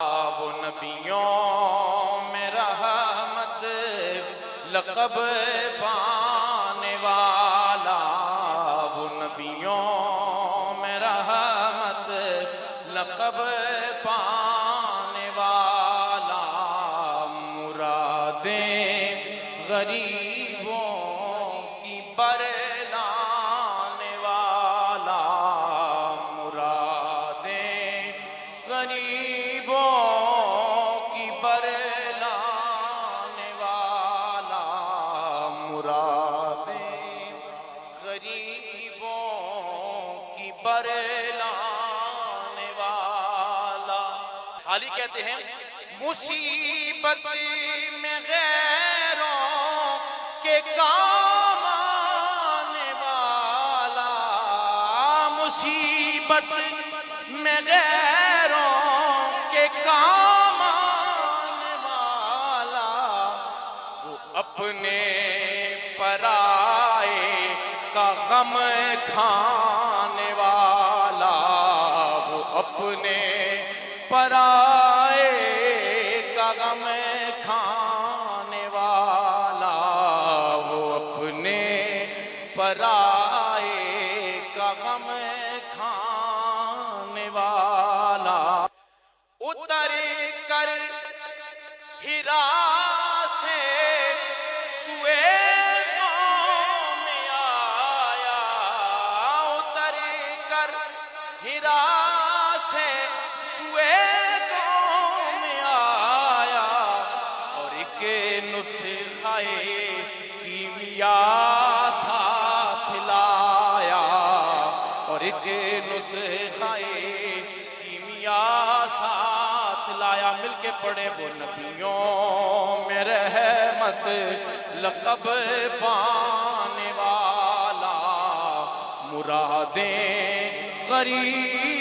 وہ نبیوں میں رحمت لقب پانے والا، وہ نبیوں میں رحمت لقب پانے والا، مرادیں غریبوں کی برلانے والا، مرادیں غریبوں کی برلانے والا، مرادیں غریبوں کی برلانے والا۔ حالی کہتے ہیں مصیبت میں غیروں کے کام آنے والا، مصیبت میں غیروں کے کام آنے والا، وہ اپنے پرائے کا غم کھانے والا، وہ اپنے پرائے کا غم کھانے والا، وہ اپنے پرائے کا غم کھانے والا۔ اتر کر ہیرا سے سوئے قوم آیا، اتر کر ہیرا سے سوئے قوم آیا، اور ایک نسخہ کیمیا ساتھ لایا، اور ایک نسخہ کیمیا ساتھ لایا۔ مل کے پڑھے وہ نبیوں میں رحمت لقب پانے والا، مرادیں غریب